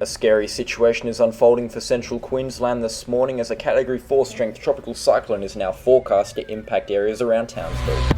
A scary situation is unfolding for central Queensland this morning as a Category 4 strength tropical cyclone is now forecast to impact areas around Townsville.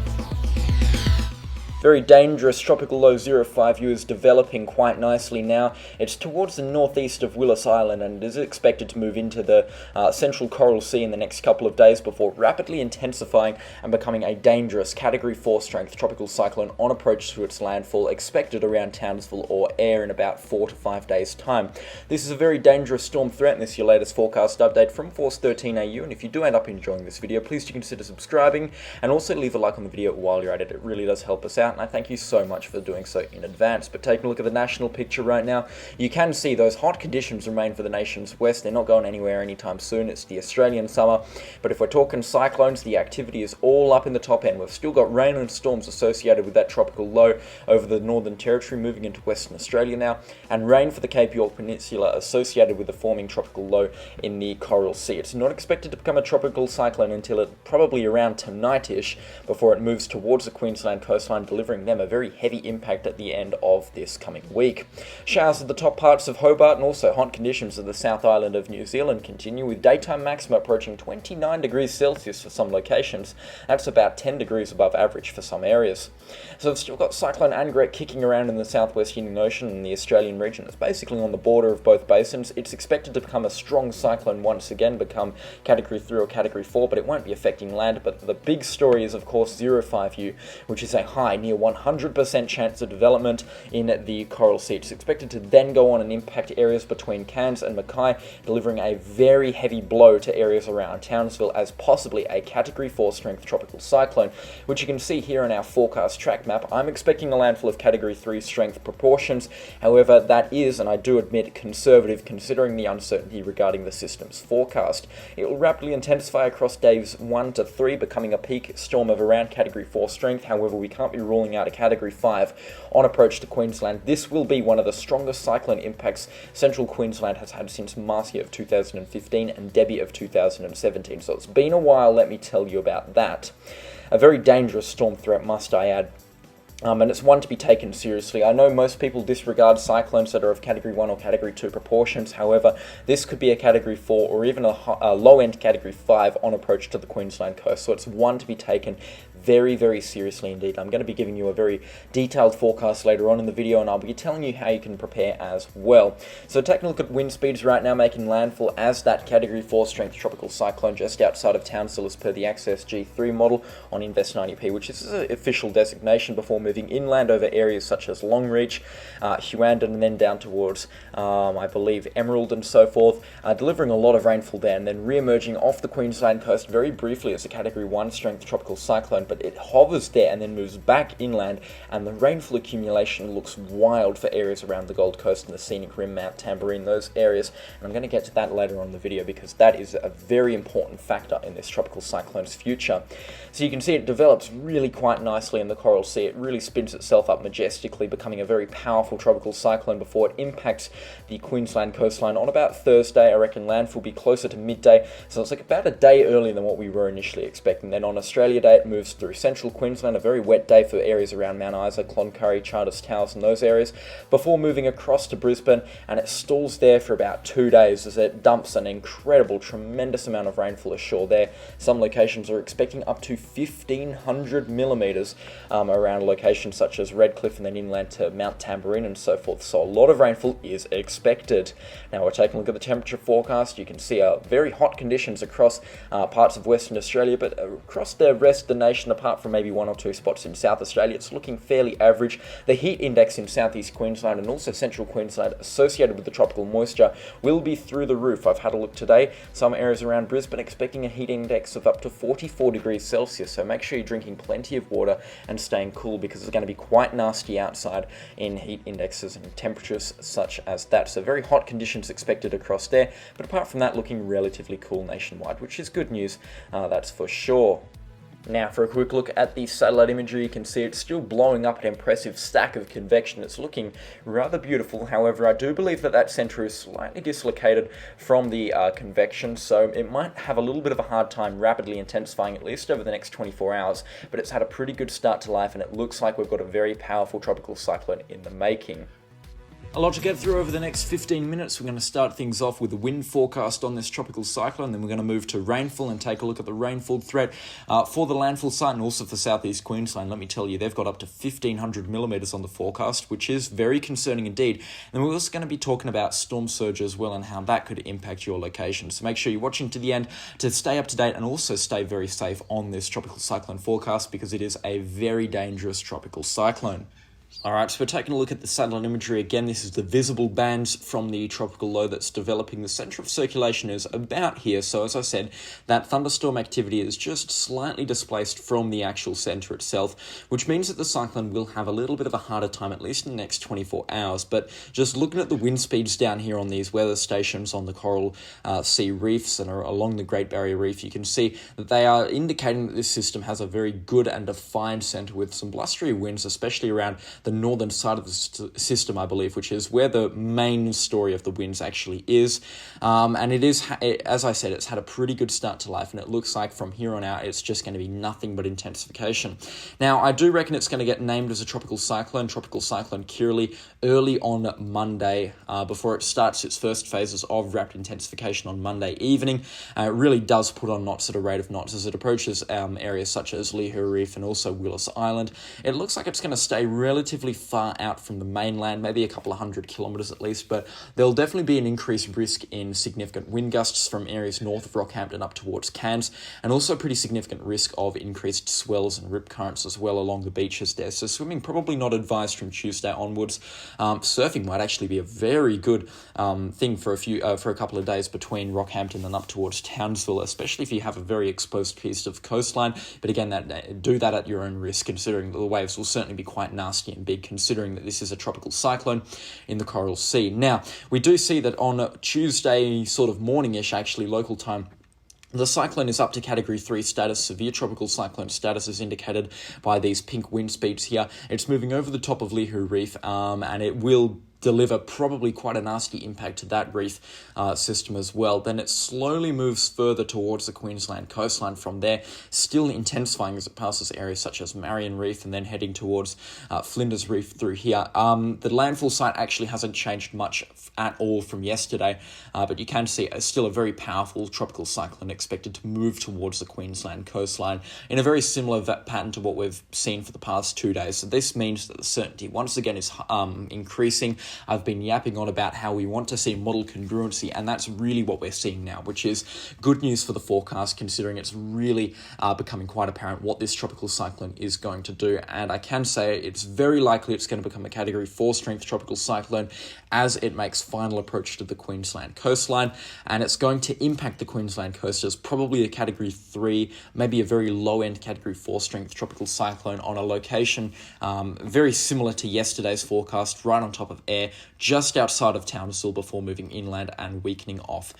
Very dangerous tropical low 05U is developing quite nicely now. It's towards the northeast of Willis Island and is expected to move into the central Coral Sea in the next couple of days before rapidly intensifying and becoming a dangerous Category 4 strength tropical cyclone on approach to its landfall, expected around Townsville or Ayr in about 4 to 5 days' time. This is a very dangerous storm threat, and this is your latest forecast update from Force 13AU. And if you do end up enjoying this video, please do consider subscribing and also leave a like on the video while you're at it. It really does help us out, and I thank you so much for doing so in advance. But taking a look at the national picture right now, you can see those hot conditions remain for the nation's west. They're not going anywhere anytime soon. It's the Australian summer. But if we're talking cyclones, the activity is all up in the top end. We've still got rain and storms associated with that tropical low over the Northern Territory, moving into Western Australia now, and rain for the Cape York Peninsula associated with the forming tropical low in the Coral Sea. It's not expected to become a tropical cyclone until probably around tonight-ish, before it moves towards the Queensland coastline, delivering them a very heavy impact at the end of this coming week. Showers at the top parts of Hobart and also hot conditions at the South Island of New Zealand continue, with daytime maxima approaching 29 degrees Celsius for some locations. That's about 10 degrees above average for some areas. So we've still got Cyclone Angret kicking around in the southwest Indian Ocean and the Australian region. It's basically on the border of both basins. It's expected to become a strong cyclone once again, become Category 3 or Category 4, but it won't be affecting land. But the big story is, of course, 05U, which is a high, near 100% chance of development in the Coral Sea. It's expected to then go on and impact areas between Cairns and Mackay, delivering a very heavy blow to areas around Townsville as possibly a Category 4 strength tropical cyclone, which you can see here in our forecast track map. I'm expecting a landfall of Category 3 strength proportions. However, that is, and I do admit, conservative considering the uncertainty regarding the system's forecast. It will rapidly intensify across days 1 to 3, becoming a peak storm of around Category 4 strength. However, we can't be ruling out a Category 5 on approach to Queensland. This will be one of the strongest cyclone impacts central Queensland has had since Marcia of 2015 and Debbie of 2017. So it's been a while, let me tell you about that. A very dangerous storm threat, must I add. And it's one to be taken seriously. I know most people disregard cyclones that are of Category 1 or Category 2 proportions. However, this could be a Category 4 or even a low-end Category 5 on approach to the Queensland coast. So it's one to be taken very, very seriously indeed. I'm going to be giving you a very detailed forecast later on in the video, and I'll be telling you how you can prepare as well. So taking a look at wind speeds right now, making landfall as that Category 4 strength tropical cyclone just outside of Townsville as per the Access G3 model on Invest 90p, which is the official designation, before moving inland over areas such as Longreach, Huandon, and then down towards, I believe, Emerald and so forth, delivering a lot of rainfall there, and then re-emerging off the Queensland coast very briefly as a Category 1 strength tropical cyclone, but it hovers there and then moves back inland, and the rainfall accumulation looks wild for areas around the Gold Coast and the scenic rim, Mount Tamborine, those areas, and I'm going to get to that later on in the video because that is a very important factor in this tropical cyclone's future. So you can see it develops really quite nicely in the Coral Sea. It really spins itself up majestically, becoming a very powerful tropical cyclone before it impacts the Queensland coastline on about Thursday. I reckon landfall will be closer to midday, so it's like about a day earlier than what we were initially expecting. Then on Australia Day, it moves through central Queensland, a very wet day for areas around Mount Isa, Cloncurry, Charters Towers and those areas, before moving across to Brisbane, and it stalls there for about 2 days as it dumps an incredible, tremendous amount of rainfall ashore there. Some locations are expecting up to 1,500 millimetres around locations such as Redcliffe and then inland to Mount Tamborine and so forth. So a lot of rainfall is expected. Now we're taking a look at the temperature forecast. You can see very hot conditions across parts of Western Australia, but across the rest of the nation, apart from maybe 1 or 2 spots in South Australia, it's looking fairly average. The heat index in southeast Queensland and also central Queensland associated with the tropical moisture will be through the roof. I've had a look today. Some areas around Brisbane expecting a heat index of up to 44 degrees Celsius, so make sure you're drinking plenty of water and staying cool because it's going to be quite nasty outside in heat indexes and temperatures such as that. So very hot conditions expected across there, but apart from that, looking relatively cool nationwide, which is good news, that's for sure. Now for a quick look at the satellite imagery, you can see it's still blowing up an impressive stack of convection. It's looking rather beautiful. However, I do believe that that centre is slightly dislocated from the convection, so it might have a little bit of a hard time rapidly intensifying, at least over the next 24 hours, but it's had a pretty good start to life and it looks like we've got a very powerful tropical cyclone in the making. A lot to get through over the next 15 minutes. We're going to start things off with the wind forecast on this tropical cyclone, then we're going to move to rainfall and take a look at the rainfall threat for the landfall site and also for southeast Queensland. Let me tell you, they've got up to 1,500 millimetres on the forecast, which is very concerning indeed. And we're also going to be talking about storm surge as well and how that could impact your location. So make sure you're watching to the end to stay up to date and also stay very safe on this tropical cyclone forecast because it is a very dangerous tropical cyclone. Alright, so we're taking a look at the satellite imagery again. This is the visible bands from the tropical low that's developing. The centre of circulation is about here, so as I said, that thunderstorm activity is just slightly displaced from the actual centre itself, which means that the cyclone will have a little bit of a harder time, at least in the next 24 hours. But just looking at the wind speeds down here on these weather stations on the Coral Sea reefs and along the Great Barrier Reef, you can see that they are indicating that this system has a very good and defined centre with some blustery winds, especially around the northern side of the system, I believe, which is where the main story of the winds actually is. And it is, as I said, it's had a pretty good start to life, and it looks like from here on out, it's just going to be nothing but intensification. Now, I do reckon it's going to get named as a tropical cyclone Kirrily, early on Monday, before it starts its first phases of rapid intensification on Monday evening. It really does put on knots at a rate of knots as it approaches areas such as Lihue Reef and also Willis Island. It looks like it's going to stay relatively far out from the mainland, maybe a couple of 100 kilometres at least, but there'll definitely be an increased risk in significant wind gusts from areas north of Rockhampton up towards Cairns, and also pretty significant risk of increased swells and rip currents as well along the beaches there. So swimming probably not advised from Tuesday onwards. Surfing might actually be a very good thing for a couple of days between Rockhampton and up towards Townsville, especially if you have a very exposed piece of coastline. But again, do that at your own risk, considering that the waves will certainly be quite nasty and big, considering that this is a tropical cyclone in the Coral Sea. Now, we do see that on Tuesday sort of morning-ish, actually, local time, the cyclone is up to Category 3 status. Severe tropical cyclone status is indicated by these pink wind speeds here. It's moving over the top of Lihue Reef, and it will deliver probably quite a nasty impact to that reef system as well. Then it slowly moves further towards the Queensland coastline from there, still intensifying as it passes areas such as Marion Reef and then heading towards Flinders Reef through here. The landfall site actually hasn't changed much at all from yesterday, but you can see still a very powerful tropical cyclone expected to move towards the Queensland coastline in a very similar pattern to what we've seen for the past 2 days. So this means that the certainty once again is increasing. I've been yapping on about how we want to see model congruency, and that's really what we're seeing now, which is good news for the forecast, considering it's really becoming quite apparent what this tropical cyclone is going to do. And I can say it's very likely it's going to become a Category 4 strength tropical cyclone as it makes final approach to the Queensland coastline, and it's going to impact the Queensland coast as probably a Category 3, maybe a very low-end Category 4 strength tropical cyclone on a location very similar to yesterday's forecast, right on top of air, just outside of Townsville before moving inland and weakening off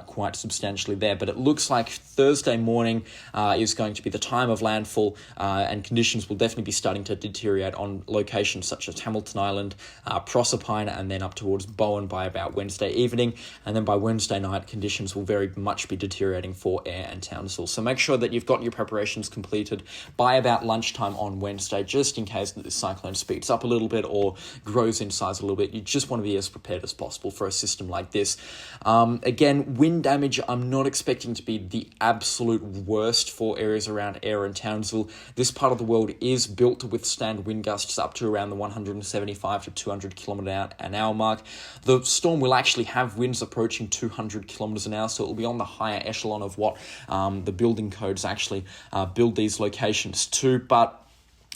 quite substantially there. But it looks like Thursday morning is going to be the time of landfall, and conditions will definitely be starting to deteriorate on locations such as Hamilton Island, Proserpine, and then up towards Bowen by about Wednesday evening. And then by Wednesday night, conditions will very much be deteriorating for Ayr and Townsville. So make sure that you've got your preparations completed by about lunchtime on Wednesday, just in case that this cyclone speeds up a little bit or grows in size a little bit. You just want to be as prepared as possible for a system like this. Again, wind damage, I'm not expecting to be the absolute worst for areas around Ayr and Townsville. This part of the world is built to withstand wind gusts up to around the 175 to 200 kilometre an hour mark. The storm will actually have winds approaching 200 kilometres an hour, so it will be on the higher echelon of what the building codes actually build these locations to, but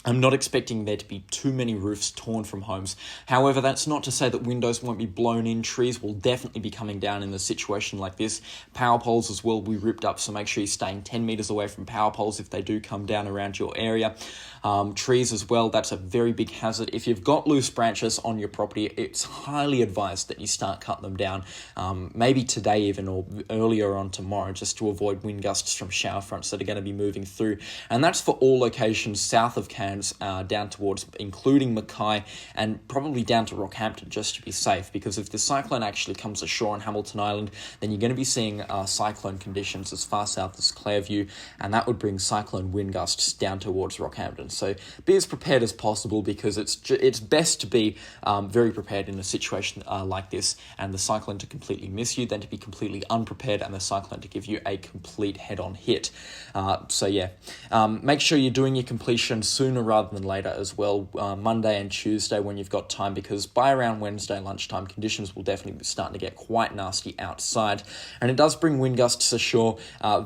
I'm not expecting there to be too many roofs torn from homes. However, that's not to say that windows won't be blown in. Trees will definitely be coming down in a situation like this. Power poles as well will be ripped up, so make sure you're staying 10 metres away from power poles if they do come down around your area. Trees as well, that's a very big hazard. If you've got loose branches on your property, it's highly advised that you start cutting them down, maybe today even or earlier on tomorrow, just to avoid wind gusts from shower fronts that are going to be moving through. And that's for all locations south of Cairns bands down towards, including Mackay, and probably down to Rockhampton just to be safe, because if the cyclone actually comes ashore on Hamilton Island, then you're going to be seeing cyclone conditions as far south as Clairview, and that would bring cyclone wind gusts down towards Rockhampton. So be as prepared as possible, because it's best to be very prepared in a situation like this, and the cyclone to completely miss you than to be completely unprepared and the cyclone to give you a complete head-on hit. Make sure you're doing your completion sooner rather than later as well, Monday and Tuesday when you've got time, because by around Wednesday lunchtime, conditions will definitely be starting to get quite nasty outside, and it does bring wind gusts ashore,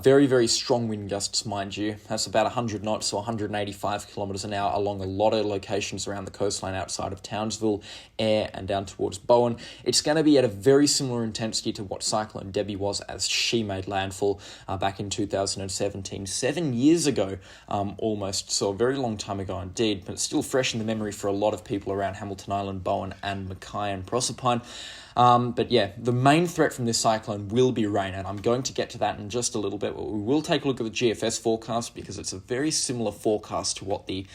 very, very strong wind gusts, mind you. That's about 100 knots or 185 kilometres an hour along a lot of locations around the coastline outside of Townsville, Ayr, and down towards Bowen. It's going to be at a very similar intensity to what Cyclone Debbie was as she made landfall back in 2017, 7 years ago almost, so a very long time ago indeed, but it's still fresh in the memory for a lot of people around Hamilton Island, Bowen, and Mackay and Proserpine. The main threat from this cyclone will be rain, and I'm going to get to that in just a little bit. We will take a look at the GFS forecast, because it's a very similar forecast to what the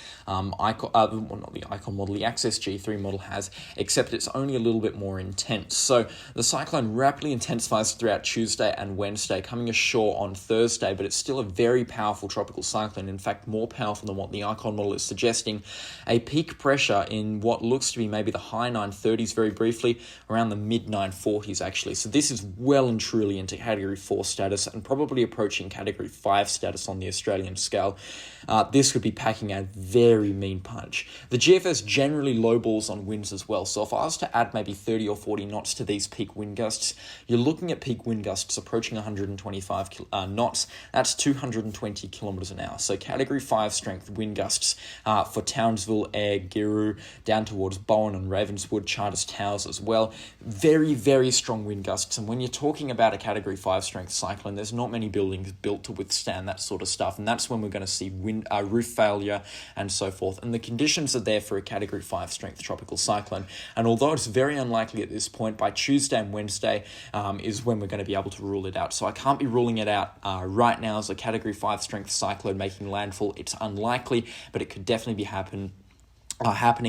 the Access G3 model has, except it's only a little bit more intense. So the cyclone rapidly intensifies throughout Tuesday and Wednesday, coming ashore on Thursday, but it's still a very powerful tropical cyclone, in fact more powerful than what the Icon model is suggesting. A peak pressure in what looks to be maybe the high 930s very briefly, around the mid 940s actually. So this is well and truly into Category 4 status, and probably approaching Category 5 status on the Australian scale. This would be packing a very mean punch. The GFS generally lowballs on winds as well, so if I was to add maybe 30 or 40 knots to these peak wind gusts, you're looking at peak wind gusts approaching 125 knots. That's 220 kilometres an hour. So Category 5 strength wind gusts for Townsville, Ayr, Giru, down towards Bowen and Ravenswood, Charters Towers as well. Very, very strong wind gusts, and when you're talking about a Category 5 strength cyclone, there's not many buildings built to withstand that sort of stuff, and that's when we're going to see roof failure and so forth, and the conditions are there for a Category 5 strength tropical cyclone. And although it's very unlikely at this point, by Tuesday and Wednesday is when we're going to be able to rule it out. So I can't be ruling it out right now as a Category 5 strength cyclone making landfall. It's unlikely, but it could definitely be happening,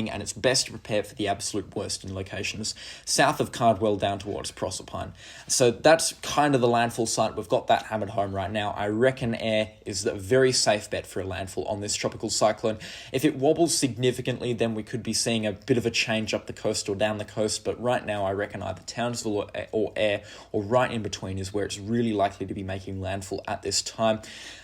and it's best to prepare for the absolute worst in locations south of Cardwell down towards Proserpine. So that's kind of the landfall site. We've got that hammered home right now. I reckon Ayr is a very safe bet for a landfall on this tropical cyclone. If it wobbles significantly, then we could be seeing a bit of a change up the coast or down the coast, but right now I reckon either Townsville or Ayr, or right in between, is where it's really likely to be making landfall at this time.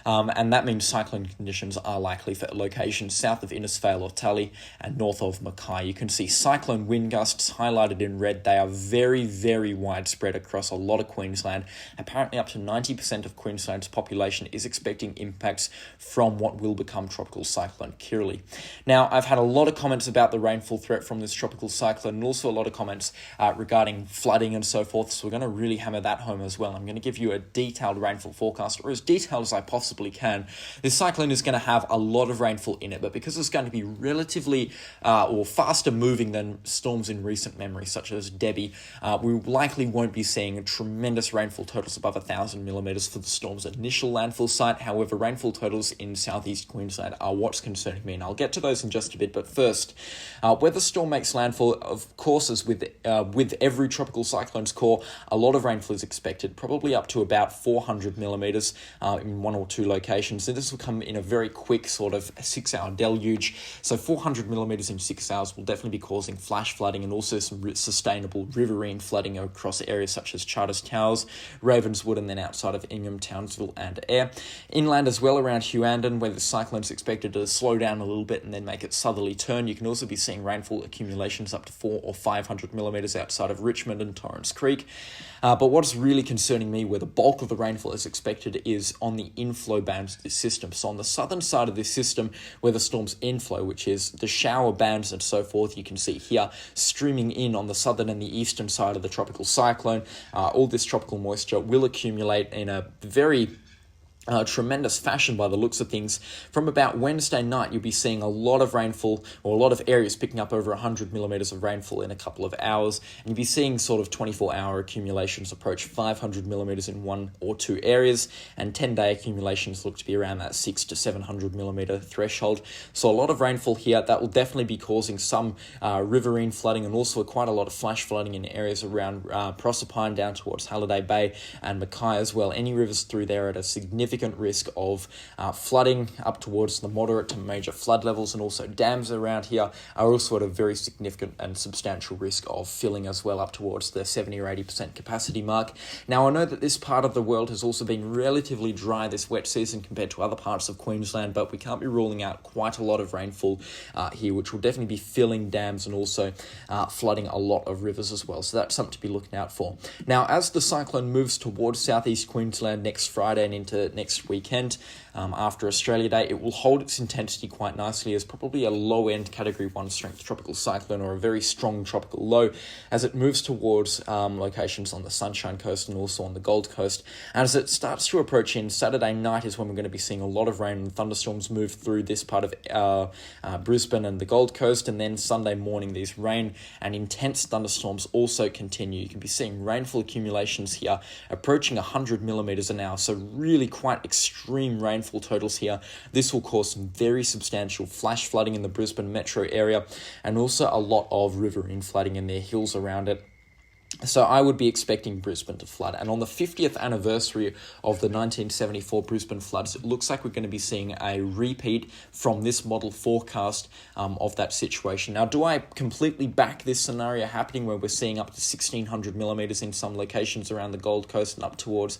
And that means cyclone conditions are likely for locations south of Innisfail or Tully and north of Mackay. You can see cyclone wind gusts highlighted in red. They are very, very widespread across a lot of Queensland. Apparently up to 90% of Queensland's population is expecting impacts from what will become tropical cyclone Kirrily. Now, I've had a lot of comments about the rainfall threat from this tropical cyclone, and also a lot of comments regarding flooding and so forth, so we're going to really hammer that home as well. I'm going to give you a detailed rainfall forecast, or as detailed as I possibly can. This cyclone is going to have a lot of rainfall in it, but because it's going to be relatively or faster moving than storms in recent memory, such as Debbie, we likely won't be seeing tremendous rainfall totals above 1,000 millimetres for the storm's initial landfall site. However, rainfall totals in southeast Queensland are what's concerning me, and I'll get to those in just a bit. But first, where the storm makes landfall, of course, as with every tropical cyclone's core, a lot of rainfall is expected, probably up to about 400 millimetres in one or two locations. So this will come in a very quick sort of 6-hour deluge. So 400 millimetres in 6 hours will definitely be causing flash flooding, and also some sustainable riverine flooding across areas such as Charters Towers, Ravenswood, and then outside of Ingham, Townsville and Ayr. Inland as well around Huandon, where the cyclone is expected to slow down a little bit and then make its southerly turn. You can also be seeing rainfall accumulations up to 400 or 500 millimetres outside of Richmond and Torrens Creek. But what's really concerning me, where the bulk of the rainfall is expected, is on the inflow bands of this system. So on the southern side of this system, where the storm's inflow, which is the shower bands and so forth, you can see here streaming in on the southern and the eastern side of the tropical cyclone. All this tropical moisture will accumulate in a very tremendous fashion by the looks of things. From about Wednesday night, you'll be seeing a lot of rainfall, or a lot of areas picking up over 100 millimetres of rainfall in a couple of hours, and you'll be seeing sort of 24-hour accumulations approach 500 millimetres in 1 or 2 areas, and 10-day accumulations look to be around that 600 to 700 millimetre threshold. So a lot of rainfall here. That will definitely be causing some riverine flooding, and also quite a lot of flash flooding in areas around Proserpine down towards Halliday Bay and Mackay as well. Any rivers through there at a significant risk of flooding up towards the moderate to major flood levels, and also dams around here are also at a very significant and substantial risk of filling as well, up towards the 70 or 80% capacity mark. Now, I know that this part of the world has also been relatively dry this wet season compared to other parts of Queensland, but we can't be ruling out quite a lot of rainfall here, which will definitely be filling dams and also flooding a lot of rivers as well. So that's something to be looking out for. Now, as the cyclone moves towards southeast Queensland next Friday and into next weekend, after Australia Day, it will hold its intensity quite nicely as probably a low-end Category 1 strength tropical cyclone, or a very strong tropical low, as it moves towards locations on the Sunshine Coast and also on the Gold Coast. And as it starts to approach in, Saturday night is when we're going to be seeing a lot of rain and thunderstorms move through this part of Brisbane and the Gold Coast, and then Sunday morning these rain and intense thunderstorms also continue. You can be seeing rainfall accumulations here approaching 100 millimetres an hour, so really quite extreme rainfall totals here. This will cause some very substantial flash flooding in the Brisbane metro area, and also a lot of riverine flooding in their hills around it. So I would be expecting Brisbane to flood. And on the 50th anniversary of the 1974 Brisbane floods, it looks like we're going to be seeing a repeat from this model forecast of that situation. Now, do I completely back this scenario happening, where we're seeing up to 1,600 millimetres in some locations around the Gold Coast and up towards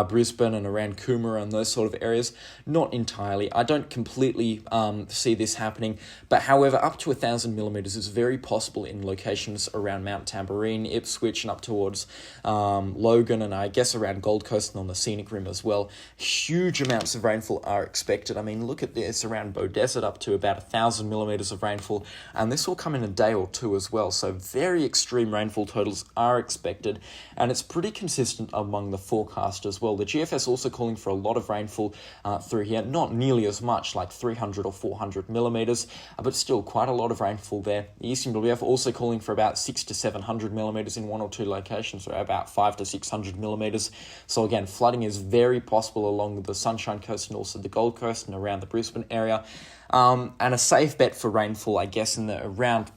Brisbane and around Coomera and those sort of areas? Not entirely. I don't completely see this happening. But however, up to 1,000 millimetres is very possible in locations around Mount Tamborine, Ipswich, and up towards Logan, and I guess around Gold Coast and on the Scenic Rim as well. Huge amounts of rainfall are expected. I mean, look at this, around Bow Desert up to about 1,000 millimetres of rainfall, and this will come in a day or two as well. So very extreme rainfall totals are expected, and it's pretty consistent among the forecast as well. The GFS also calling for a lot of rainfall through here, not nearly as much, like 300 or 400 millimetres, but still quite a lot of rainfall there. The Eastern WF also calling for about 600 to 700 millimetres in 1 or 2 locations, so about 500 to 600 millimetres. So again, flooding is very possible along the Sunshine Coast and also the Gold Coast and around the Brisbane area. And a safe bet for rainfall, I guess, in the around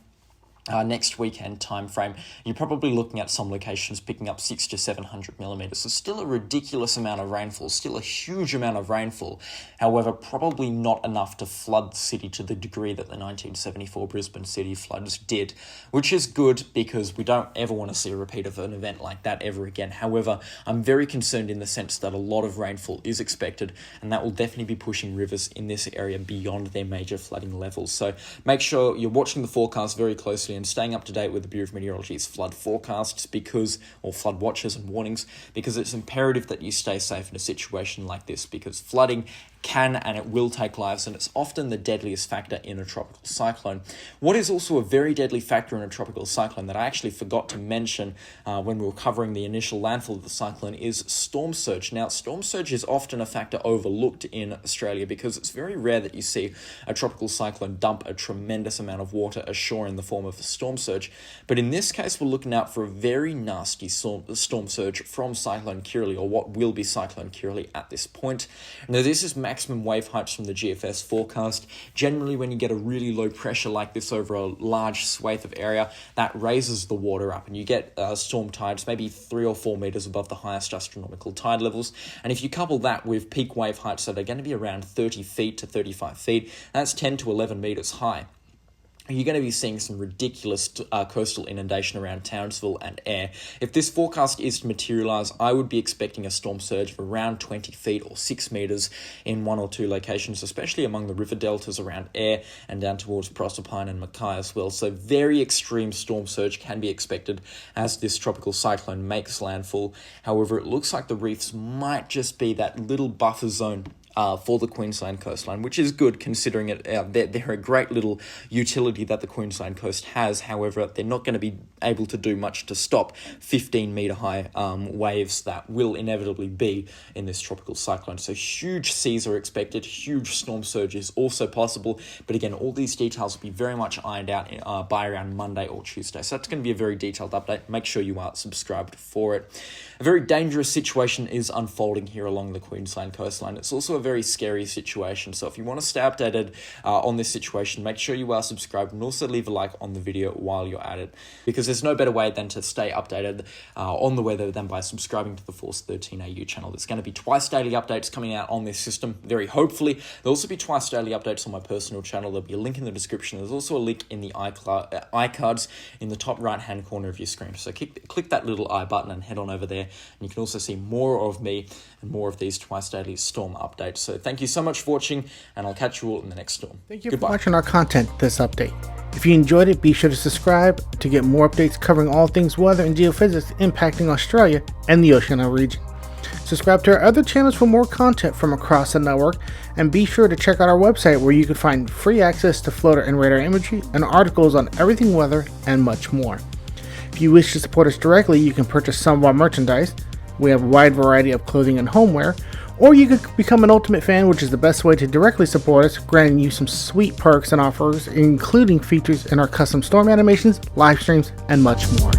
next weekend time frame, you're probably looking at some locations picking up 600 to 700 millimetres. So still a ridiculous amount of rainfall, still a huge amount of rainfall. However, probably not enough to flood the city to the degree that the 1974 Brisbane city floods did, which is good because we don't ever want to see a repeat of an event like that ever again. However, I'm very concerned in the sense that a lot of rainfall is expected, and that will definitely be pushing rivers in this area beyond their major flooding levels. So make sure you're watching the forecast very closely and staying up to date with the Bureau of Meteorology's flood forecasts, or flood watches and warnings, because it's imperative that you stay safe in a situation like this, because flooding can and it will take lives, and it's often the deadliest factor in a tropical cyclone. What is also a very deadly factor in a tropical cyclone that I actually forgot to mention when we were covering the initial landfall of the cyclone is storm surge. Now, storm surge is often a factor overlooked in Australia because it's very rare that you see a tropical cyclone dump a tremendous amount of water ashore in the form of a storm surge. But in this case, we're looking out for a very nasty storm surge from Cyclone Kirrily, or what will be Cyclone Kirrily at this point. Now, this is maximum wave heights from the GFS forecast. Generally, when you get a really low pressure like this over a large swathe of area, that raises the water up, and you get storm tides maybe 3 or 4 metres above the highest astronomical tide levels. And if you couple that with peak wave heights that are going to be around 30 feet to 35 feet, that's 10 to 11 metres high. You're going to be seeing some ridiculous coastal inundation around Townsville and Ayr. If this forecast is to materialise, I would be expecting a storm surge of around 20 feet or 6 metres in 1 or 2 locations, especially among the river deltas around Ayr and down towards Proserpine and Mackay as well. So very extreme storm surge can be expected as this tropical cyclone makes landfall. However, it looks like the reefs might just be that little buffer zone for the Queensland coastline, which is good considering it. They're a great little utility that the Queensland coast has. However, they're not going to be able to do much to stop 15-metre high waves that will inevitably be in this tropical cyclone. So huge seas are expected, huge storm surge is also possible. But again, all these details will be very much ironed out by around Monday or Tuesday. So that's going to be a very detailed update. Make sure you are subscribed for it. A very dangerous situation is unfolding here along the Queensland coastline. It's also a very scary situation. So if you want to stay updated on this situation, make sure you are subscribed and also leave a like on the video while you're at it, because there's no better way than to stay updated on the weather than by subscribing to the Force 13 AU channel. There's going to be twice daily updates coming out on this system, very hopefully. There'll also be twice daily updates on my personal channel. There'll be a link in the description. There's also a link in the iCards in the top right-hand corner of your screen. So click that little I button and head on over there. And you can also see more of me and more of these twice daily storm updates. So thank you so much for watching, and I'll catch you all in the next storm. Thank you for watching our content this update. If you enjoyed it, be sure to subscribe to get more updates covering all things weather and geophysics impacting Australia and the Oceania region. Subscribe to our other channels for more content from across the network, and be sure to check out our website where you can find free access to floater and radar imagery and articles on everything weather and much more. If you wish to support us directly, you can purchase some of our merchandise. We have a wide variety of clothing and homeware, or you could become an Ultimate Fan, which is the best way to directly support us, granting you some sweet perks and offers, including features in our custom storm animations, live streams, and much more.